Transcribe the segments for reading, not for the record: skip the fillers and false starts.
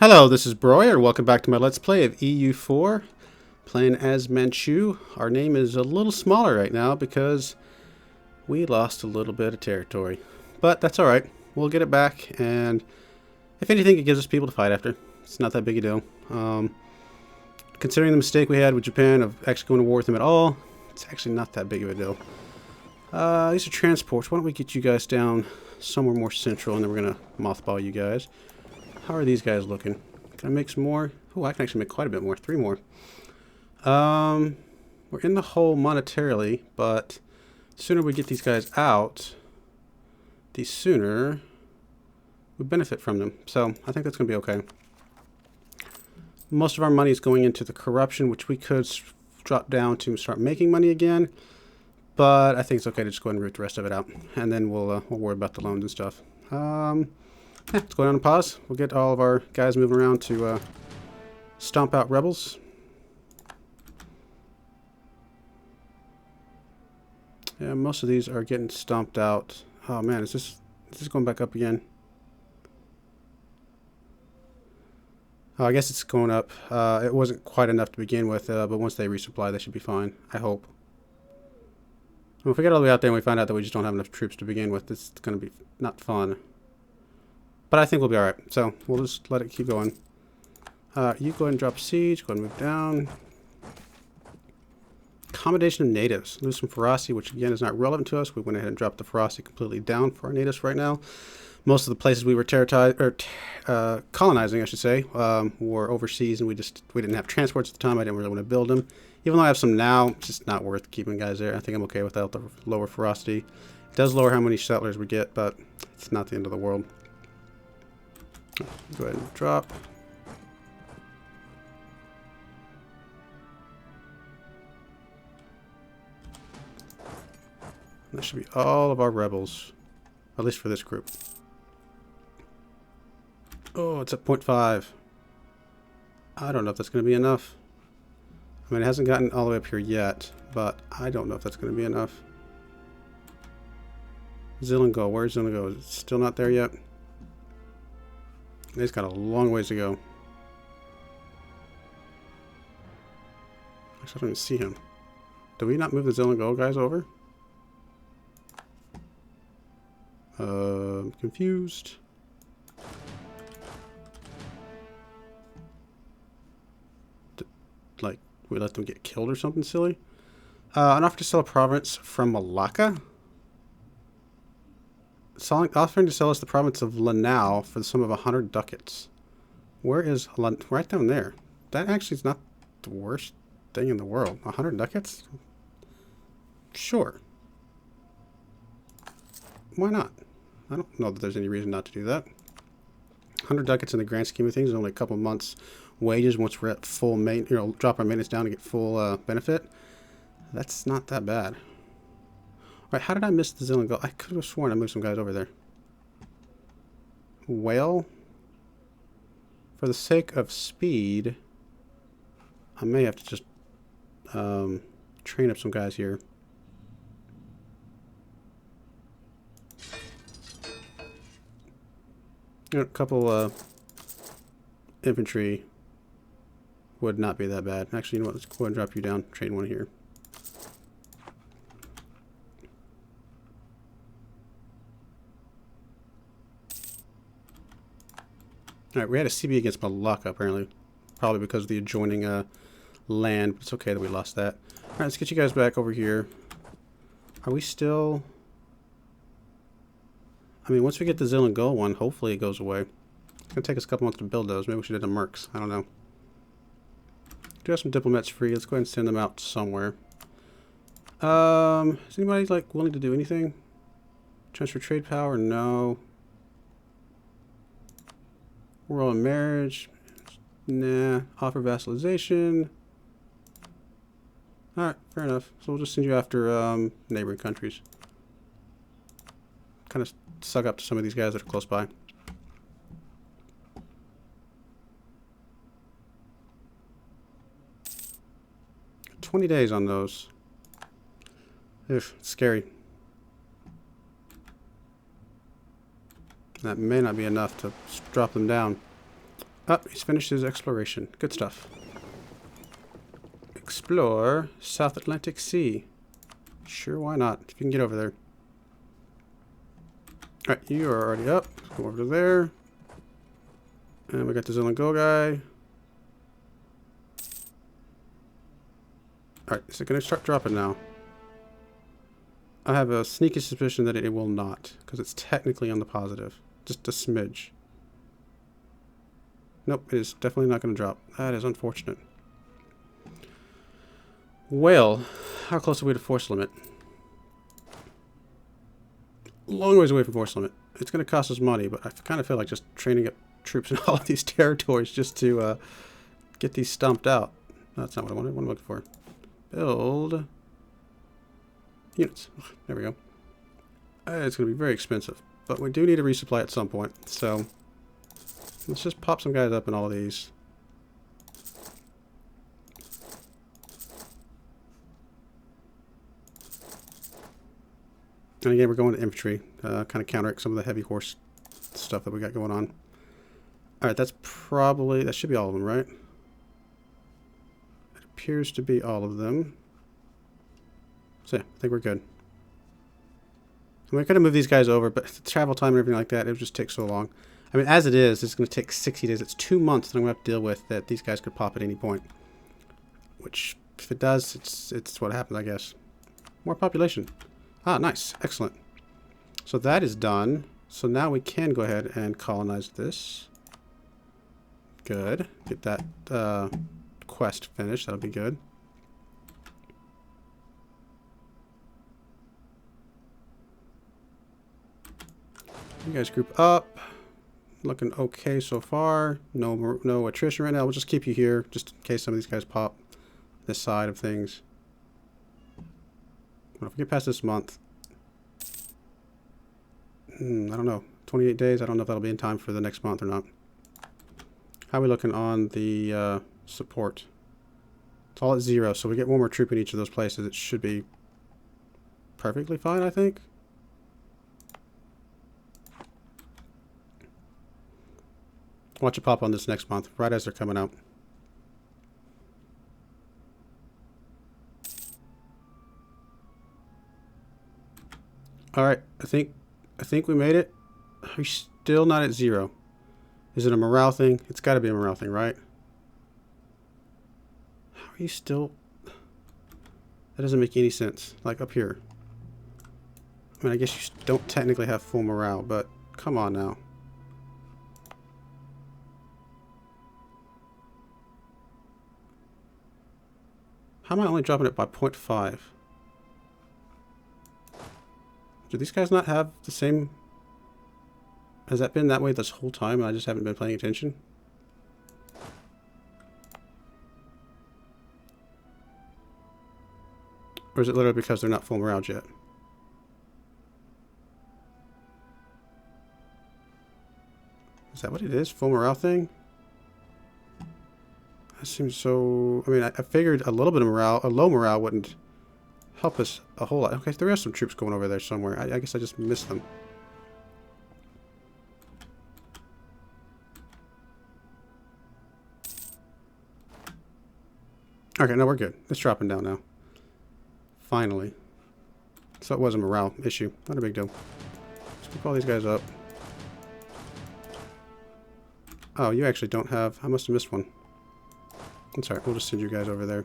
Hello, this is Broy, and welcome back to my Let's Play of EU4, playing as Manchu. Our name is a little smaller right now because we lost a little bit of territory. But that's alright, we'll get it back, and if anything, it gives us people to fight after. It's not that big a deal. Considering the mistake we had with Japan of actually going to war with them at all, it's actually not that big of a deal. These are transports. Why don't we get you guys down somewhere more central, and then we're going to mothball you guys. How are these guys looking? Can I make some more? Oh, I can actually make quite a bit more. 3 more. We're in the hole monetarily, but the sooner we get these guys out, the sooner we benefit from them. So I think that's going to be okay. Most of our money is going into the corruption, which we could drop down to start making money again. But I think it's okay to just go ahead and root the rest of it out, and then we'll worry about the loans and stuff. Yeah, let's go down and pause. We'll get all of our guys moving around to stomp out rebels. Yeah, most of these are getting stomped out. Oh man, is this going back up again? Oh, I guess it's going up. It wasn't quite enough to begin with, but once they resupply, they should be fine. I hope. Well, if we get all the way out there and we find out that we just don't have enough troops to begin with, it's going to be not fun. But I think we'll be alright, so we'll just let it keep going. You go ahead and drop siege, go ahead and move down. Accommodation of natives. Lose some ferocity, which again is not relevant to us. We went ahead and dropped the ferocity completely down for our natives right now. Most of the places we were colonizing, I should say, were overseas, and we didn't have transports at the time. I didn't really want to build them. Even though I have some now, it's just not worth keeping guys there. I think I'm okay without the lower ferocity. It does lower how many settlers we get, but it's not the end of the world. Go ahead and drop. That should be all of our rebels, at least for this group. Oh, it's at 0.5. I don't know if that's going to be enough. I mean, it hasn't gotten all the way up here yet, but I don't know if that's going to be enough. Zilingo, where's Zilingo? Is it still not there yet? He's got a long ways to go. Actually, I don't even see him. Do we not move the Zilingo guys over? Confused. Like, we let them get killed or something silly? An offer to sell a province from Malacca? Offering to sell us the province of Lanao for the sum of 100 ducats. Where is right down there? That actually is not the worst thing in the world. 100 ducats? Sure. Why not? I don't know that there's any reason not to do that. 100 ducats in the grand scheme of things is only a couple months' wages once we're at full drop our maintenance down to get full benefit. That's not that bad. Alright, how did I miss the Zilingo? I could have sworn I moved some guys over there. Well, for the sake of speed, I may have to just train up some guys here. A couple infantry would not be that bad. Actually, you know what? Let's go ahead and drop you down. Train one here. Alright, we had a CB against Malacca, apparently. Probably because of the adjoining land. But it's okay that we lost that. Alright, let's get you guys back over here. Are we still... I mean, once we get the Zilingo one, hopefully it goes away. It's going to take us a couple months to build those. Maybe we should do the mercs. I don't know. Do have some diplomats free. Let's go ahead and send them out somewhere. Is anybody, like, willing to do anything? Transfer trade power? No. Royal marriage? Nah. Offer vassalization? Alright, fair enough. So we'll just send you after neighboring countries. Kind of suck up to some of these guys that are close by. Got 20 days on those. It's scary. That may not be enough to drop them down. Oh, he's finished his exploration. Good stuff. Explore South Atlantic Sea. Sure, why not? If you can get over there. Alright, you are already up. Go over to there. And we got the Zill and Go guy. Alright, is it going to start dropping now? I have a sneaky suspicion that it will not, because it's technically on the positive. Just a smidge. Nope, it is definitely not going to drop. That is unfortunate. Well, how close are we to force limit? Long ways away from force limit. It's going to cost us money, but I kind of feel like just training up troops in all of these territories just to get these stomped out. No, that's not what I wanted. What am I looking for? Build units. There we go. It's going to be very expensive, but we do need a resupply at some point. So let's just pop some guys up in all of these. And again, we're going to infantry, kind of counteract some of the heavy horse stuff that we got going on. Alright, that should be all of them, right? It appears to be all of them. So yeah, I think we're good. And we could have moved these guys over, but the travel time and everything like that, it would just take so long. I mean, as it is, it's going to take 60 days. It's 2 months that I'm going to have to deal with that these guys could pop at any point. Which, if it does, it's what happens, I guess. More population. Ah, nice. Excellent. So that is done. So now we can go ahead and colonize this. Good. Get that quest finished. That'll be good. You guys group up. Looking okay so far. No attrition right now. We'll just keep you here just in case some of these guys pop this side of things. Well, if we get past this month, I don't know, 28 days, I don't know if that'll be in time for the next month or not. How are we looking on the support? It's all at 0, so we get one more troop in each of those places. It should be perfectly fine, I think. Watch it pop on this next month, right as they're coming out. Alright, I think we made it. We're still not at 0. Is it a morale thing? It's got to be a morale thing, right? How are you still... That doesn't make any sense. Like up here. I mean, I guess you don't technically have full morale, but come on now. How am I only dropping it by 0.5? Do these guys not have the same... Has that been that way this whole time and I just haven't been paying attention? Or is it literally because they're not full morale yet? Is that what it is? Full morale thing? That seems so... I mean, I figured a little bit of morale, a low morale wouldn't help us a whole lot. Okay, there are some troops going over there somewhere. I guess I just missed them. Okay, no, we're good. It's dropping down now. Finally. So it was a morale issue. Not a big deal. Let's keep all these guys up. Oh, you actually don't have... I must have missed one. That's alright, we'll just send you guys over there.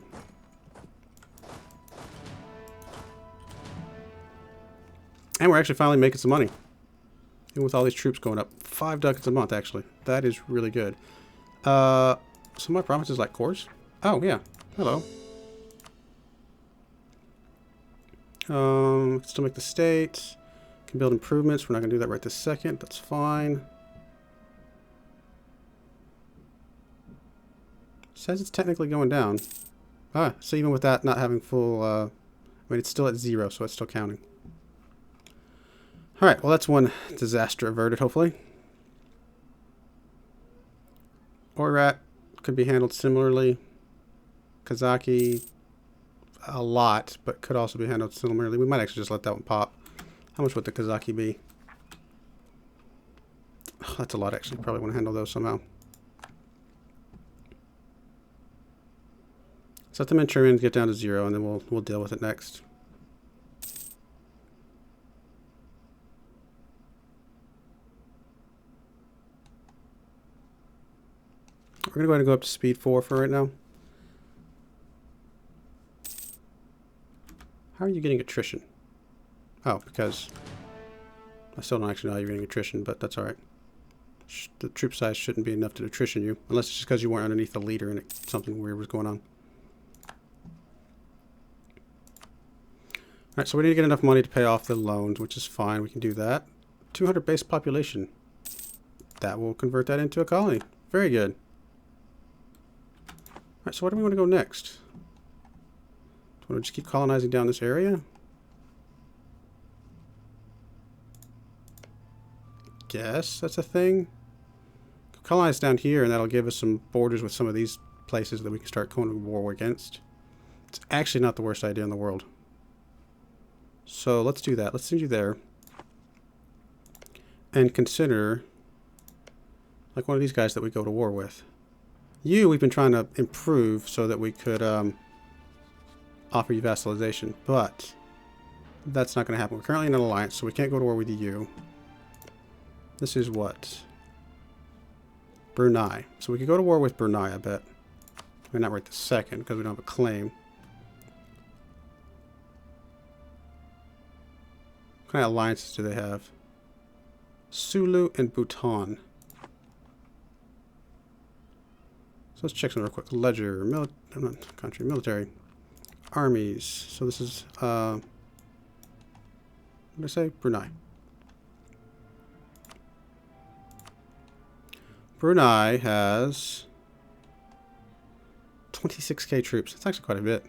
And we're actually finally making some money. Even with all these troops going up. 5 ducats a month, actually. That is really good. Some of my provinces like cores? Oh, yeah. Hello. Still make the state. Can build improvements. We're not going to do that right this second. That's fine. Says it's technically going down. Ah, so even with that not having full... I mean, it's still at 0, so it's still counting. Alright, well that's one disaster averted, hopefully. Oirat could be handled similarly. Kazaki, a lot, but could also be handled similarly. We might actually just let that one pop. How much would the Kazaki be? Oh, that's a lot, actually. Probably want to handle those somehow. So let the Manchurians get down to 0, and then we'll deal with it next. We're going to go ahead and go up to speed 4 for right now. How are you getting attrition? Oh, because I still don't actually know how you're getting attrition, but that's alright. The troop size shouldn't be enough to attrition you, unless it's just because you weren't underneath the leader and something weird was going on. Alright, so we need to get enough money to pay off the loans, which is fine. We can do that. 200 base population. That will convert that into a colony. Very good. Alright, so where do we want to go next? Do we want to just keep colonizing down this area? Guess that's a thing. Colonize down here, and that'll give us some borders with some of these places that we can start going to war against. It's actually not the worst idea in the world. So let's do that. Let's send you there. And consider like one of these guys that we go to war with. You, we've been trying to improve so that we could offer you vassalization, but that's not going to happen. We're currently in an alliance, so we can't go to war with you. This is what? Brunei. So we could go to war with Brunei, I bet. I mean, not right this second, because we don't have a claim. What kind of alliances do they have? Sulu and Bhutan. So let's check some real quick. Ledger, country, military, armies. So this is, what did I say? Brunei. Brunei has 26k troops. That's actually quite a bit.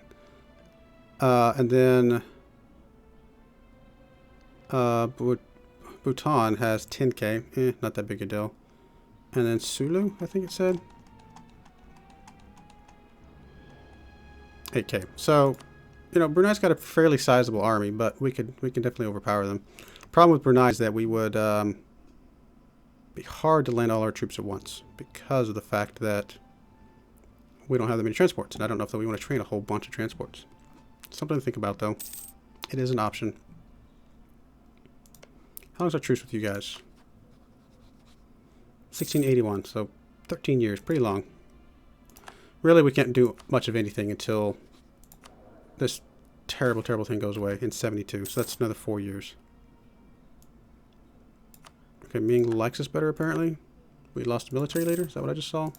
And then Bhutan has 10k. Not that big a deal. And then Sulu, I think it said. 8k. So, you know, Brunei's got a fairly sizable army, but we can definitely overpower them. Problem with Brunei is that we would be hard to land all our troops at once because of the fact that we don't have that many transports, and I don't know if we want to train a whole bunch of transports. Something to think about, though. It is an option. How long's our truce with you guys? 1681, so 13 years, pretty long. Really, we can't do much of anything until this terrible, terrible thing goes away in 72, so that's another 4 years. Okay, Ming likes us better, apparently. We lost a military leader? Is that what I just saw?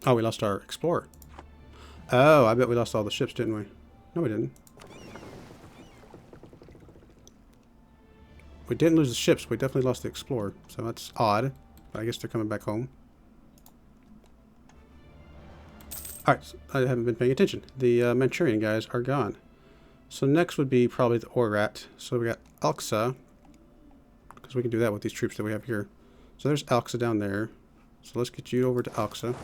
Oh, we lost our explorer. Oh, I bet we lost all the ships, didn't we? No, we didn't. We didn't lose the ships. We definitely lost the explorer. So that's odd. But I guess they're coming back home. Alright, so I haven't been paying attention. The Manchurian guys are gone. So next would be probably the Oirat. So we got Alxa. Because we can do that with these troops that we have here. So there's Alxa down there. So let's get you over to Alxa.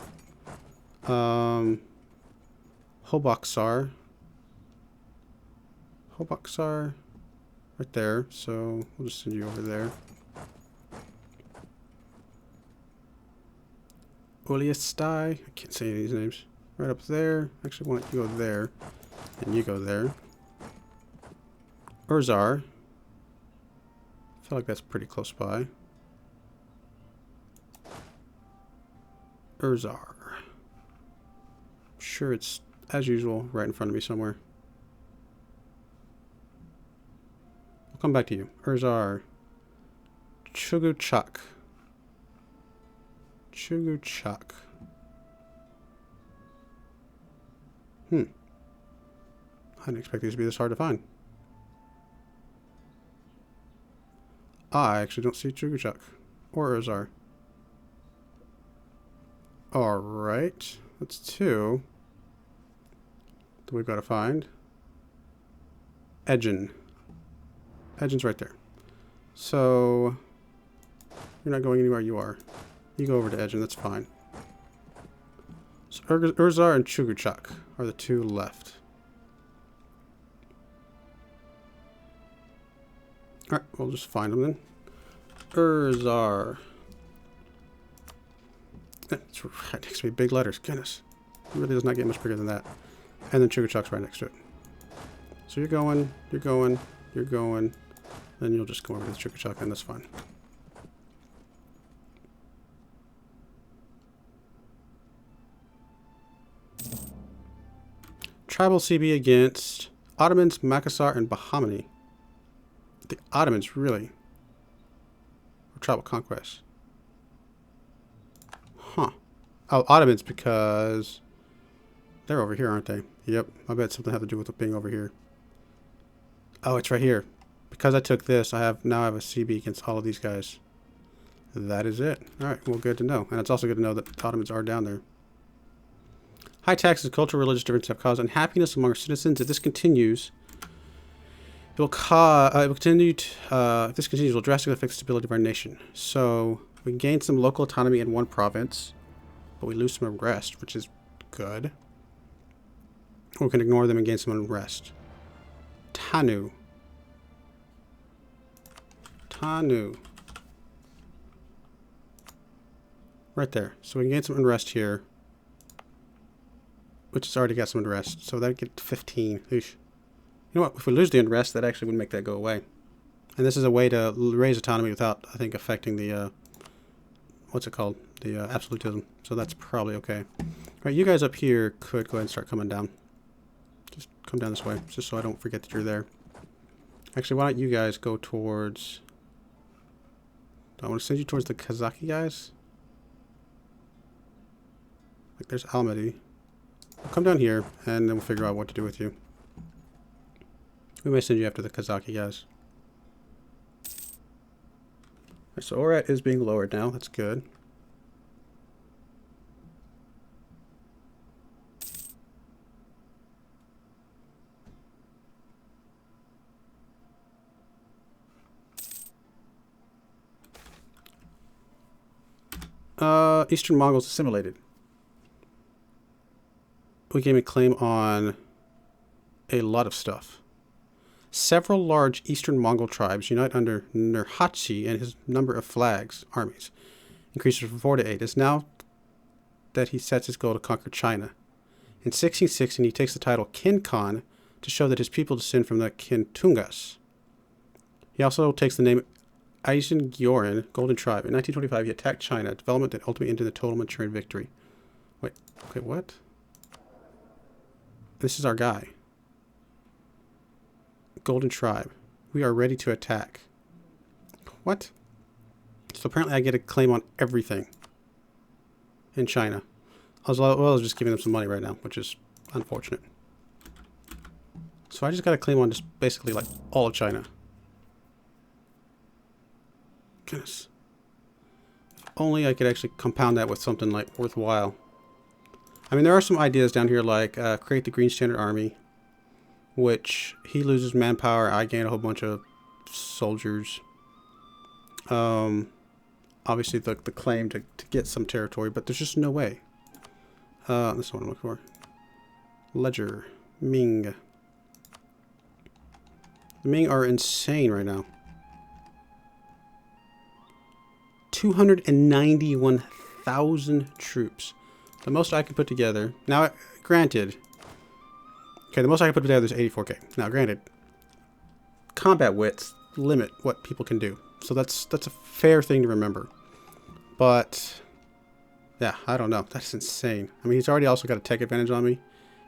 Hoboksar. Hoboksar. Right there. So we'll just send you over there. Oliestai. I can't say any of these names. Right up there. Actually, I want you to go there. And you go there. Urzar. I feel like that's pretty close by. Urzar. Sure, it's, as usual, right in front of me somewhere. We'll come back to you. Urzar. Chuguchak. Chuguchak. I didn't expect these to be this hard to find. I actually don't see Chuguchak or Urzar. Alright. That's 2 that we've got to find. Edgen. Edgen's right there. So, you're not going anywhere, you are. You go over to Edgen, that's fine. So Urzar and Chuguchak are the 2 left. Alright, we'll just find them then. Urzar. It's right next to me, big letters, goodness. It really does not get much bigger than that. And then Chugachuk's right next to it. So you're going, you're going, you're going. Then you'll just go over to the Chugachuk, and that's fine. Tribal CB against Ottomans, Makassar, and Bahmani. The Ottomans, really? Or tribal conquest? Huh. Oh, Ottomans because they're over here, aren't they? Yep. I bet something had to do with it being over here. Oh, it's right here. Because I took this, now I have a CB against all of these guys. That is it. Alright, well, good to know. And it's also good to know that the Ottomans are down there. High taxes, cultural, religious differences have caused unhappiness among our citizens. If this continues, it will continue to, if this continues, it will drastically affect the stability of our nation. So we gain some local autonomy in one province, but we lose some unrest, which is good. Or we can ignore them and gain some unrest. Tanu. Right there. So we can gain some unrest here. Which has already got some unrest. So that get 15. Oosh. You know what? If we lose the unrest, that actually would make that go away. And this is a way to raise autonomy without, I think, affecting the, what's it called? The absolutism. So that's probably okay. Alright, you guys up here could go ahead and start coming down. Just come down this way, just so I don't forget that you're there. Actually, why don't you guys go towards... I want to send you towards the Kazaki guys. Like, there's Almaty. Come down here, and then we'll figure out what to do with you. We may send you after the Kazaki guys. Right, so Orat is being lowered now. That's good. Eastern Mongols assimilated. We gain a claim on a lot of stuff. Several large Eastern Mongol tribes unite under Nurhaci and his number of armies increases from 4 to 8. It's now that he sets his goal to conquer China. In 1616, he takes the title Kin Khan to show that his people descend from the Kintungas. He also takes the name Aisin Gyoran, Golden Tribe. In 1925, he attacked China, a development that ultimately ended in a total Manchurian victory. Wait, what? This is our guy. Golden Tribe. We are ready to attack. What? So apparently I get a claim on everything in China. As well as just giving them some money right now, which is unfortunate. So I just got a claim on just basically like all of China. Goodness. If only I could actually compound that with something like worthwhile. I mean, there are some ideas down here like create the Green Standard Army, which he loses manpower, I gain a whole bunch of soldiers. Obviously the claim to get some territory, but there's just no way. This is what I'm looking for. Ledger. Ming. The Ming are insane right now. 291,000 troops. The most I can put together. Now, granted. Okay, the most I can put together is 84k. Now, granted. Combat wits limit what people can do. So that's a fair thing to remember. But, yeah, I don't know. That's insane. I mean, he's already also got a tech advantage on me.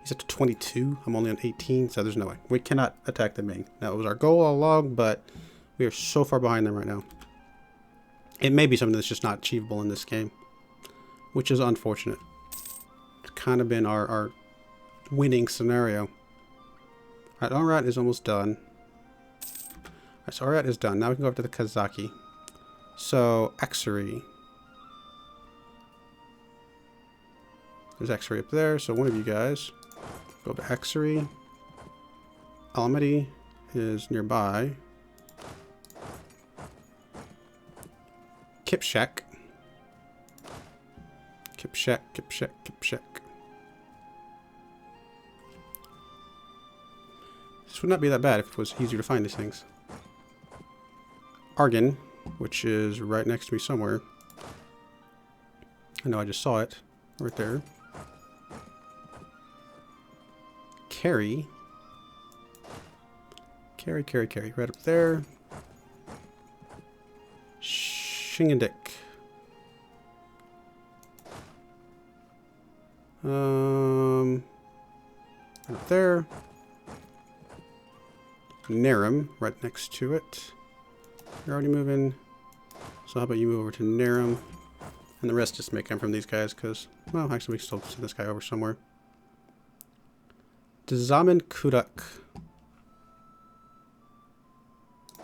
He's up to 22. I'm only on 18, so there's no way. We cannot attack the Ming. Now, it was our goal all along, but we are so far behind them right now. It may be something that's just not achievable in this game, which is unfortunate. It's kind of been our winning scenario. Alright, Orat is almost done. Alright, so Orat is done. Now we can go up to the Kazaki. So, Exery. There's Exery up there, so one of you guys go to Exery. Almaty is nearby. Kipshak. Kipshak. This would not be that bad if it was easier to find these things. Argon, which is right next to me somewhere. I know I just saw it. Right there. carry. Carry. Right up there. Shingendick. Right up there. Narum, right next to it. You're already moving. So how about you move over to Narum? And the rest just may come from these guys, because, well, actually we can still send this guy over somewhere. Dzamen Kudak.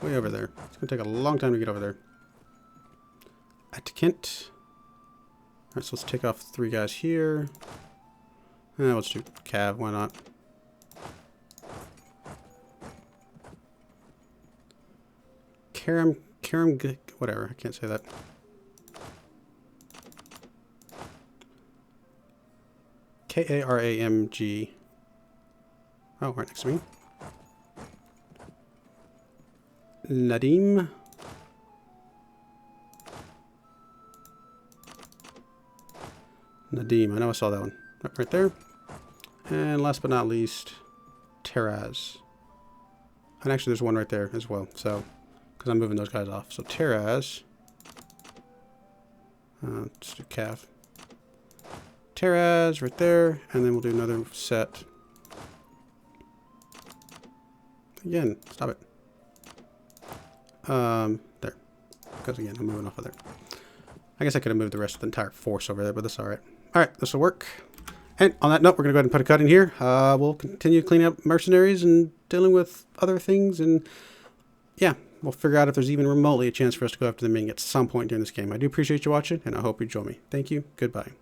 Way over there. It's going to take a long time to get over there. Atkint. Alright, so let's take off 3 guys here. Let's do Cav, why not? Karam, whatever, I can't say that. Karamg. Oh, right next to me. Nadim. Nadim, I know I saw that one. Right there. And last but not least, Teraz. And actually there's one right there as well, so, because I'm moving those guys off. So Teraz. Let's do Cav. Teraz right there, and then we'll do another set. Again, stop it. There. Because again, I'm moving off of there. I guess I could have moved the rest of the entire force over there, but that's alright. Alright, this will work. And on that note, we're going to go ahead and put a cut in here. We'll continue cleaning up mercenaries and dealing with other things. And yeah, we'll figure out if there's even remotely a chance for us to go after the Ming at some point during this game. I do appreciate you watching, and I hope you join me. Thank you. Goodbye.